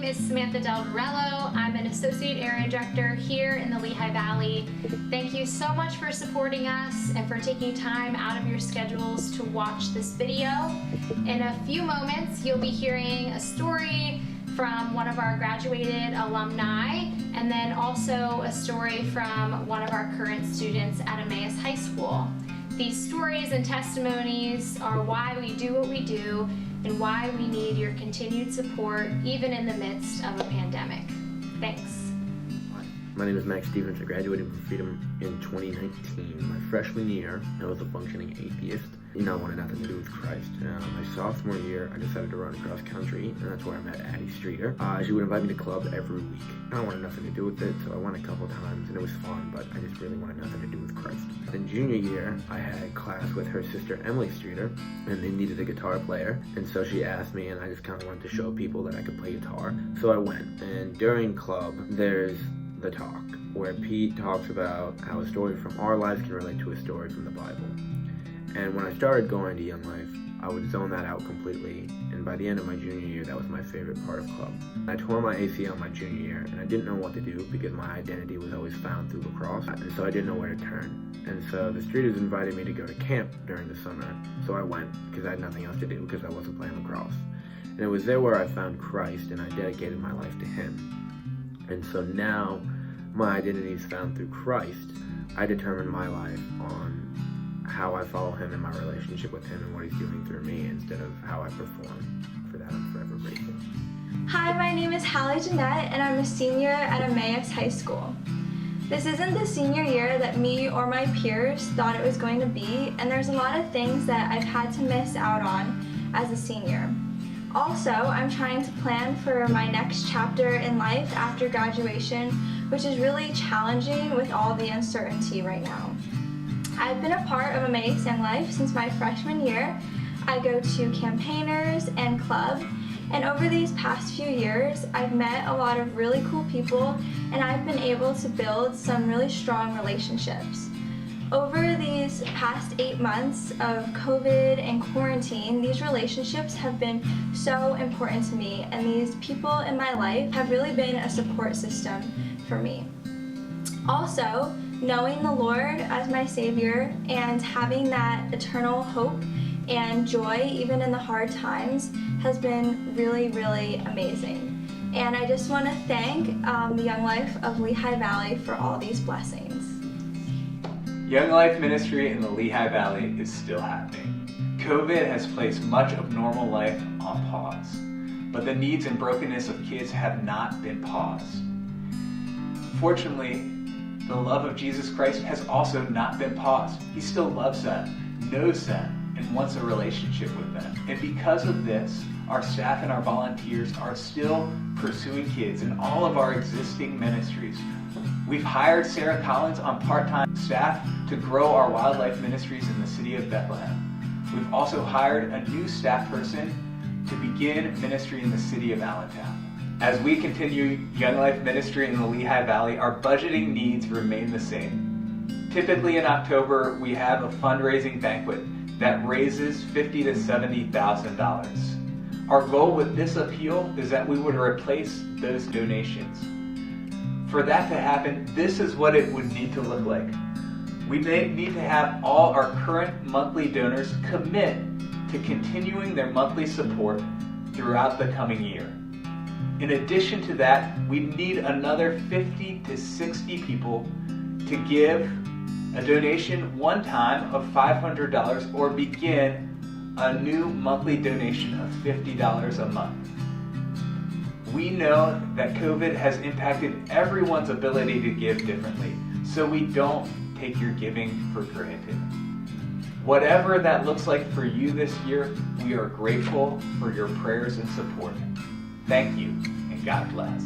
is Samantha Del Dorello. I'm an Associate Area Director here in the Lehigh Valley. Thank you so much for supporting us and for taking time out of your schedules to watch this video. In a few moments, you'll be hearing a story from one of our graduated alumni, and then also a story from one of our current students at Emmaus High School. These stories and testimonies are why we do what we do and why we need your continued support even in the midst of a pandemic. Thanks. My name is Max Stevens. I graduated from Freedom in 2019. My freshman year, I was a functioning atheist. I wanted nothing to do with Christ. My sophomore year, I decided to run cross country, and that's where I met Hallie Jeanette. She would invite me to club every week. I wanted nothing to do with it, so I went a couple times, and it was fun, but I just really wanted nothing to do with Christ. Then junior year, I had class with her sister Emily Streeter, and they needed a guitar player, and so she asked me, and I just kind of wanted to show people that I could play guitar. So I went, and during club, there's the talk, where Pete talks about how a story from our lives can relate to a story from the Bible. And when I started going to Young Life, I would zone that out completely, and by the end of my junior year, that was my favorite part of club. I tore my ACL my junior year, and I didn't know what to do because my identity was always found through lacrosse, and so I didn't know where to turn. And so the Streeters invited me to go to camp during the summer, so I went because I had nothing else to do because I wasn't playing lacrosse. And it was there where I found Christ, and I dedicated my life to Him. And so now, my identity is found through Christ. I determine my life on how I follow Him in my relationship with Him and what He's doing through me instead of how I perform. For that, I'm forever grateful. Hi, my name is Hallie Jeanette, and I'm a senior at Emmaus High School. This isn't the senior year that me or my peers thought it was going to be, and there's a lot of things that I've had to miss out on as a senior. Also, I'm trying to plan for my next chapter in life after graduation, which is really challenging with all the uncertainty right now. I've been a part of Emmaus Young Life since my freshman year. I go to campaigners and club, and over these past few years, I've met a lot of really cool people, and I've been able to build some really strong relationships. Over these past 8 months of COVID and quarantine, these relationships have been so important to me, and these people in my life have really been a support system for me. Also, knowing the Lord as my Savior and having that eternal hope and joy even in the hard times has been really, really amazing. And I just want to thank the Young Life of Lehigh Valley for all these blessings. Young Life ministry in the Lehigh Valley is still happening. COVID has placed much of normal life on pause, but the needs and brokenness of kids have not been paused. Fortunately, the love of Jesus Christ has also not been paused. He still loves them, knows them, and wants a relationship with them. And because of this, our staff and our volunteers are still pursuing kids in all of our existing ministries. We've hired Sarah Collins on part-time staff to grow our wildlife ministries in the city of Bethlehem. We've also hired a new staff person to begin ministry in the city of Allentown. As we continue Young Life ministry in the Lehigh Valley, our budgeting needs remain the same. Typically in October, we have a fundraising banquet that raises $50,000 to $70,000. Our goal with this appeal is that we would replace those donations. For that to happen, this is what it would need to look like. We need to have all our current monthly donors commit to continuing their monthly support throughout the coming year. In addition to that, we need another 50 to 60 people to give a donation one time of $500 or begin a new monthly donation of $50 a month. We know that COVID has impacted everyone's ability to give differently, so we don't take your giving for granted. Whatever that looks like for you this year, we are grateful for your prayers and support. Thank you, and God bless.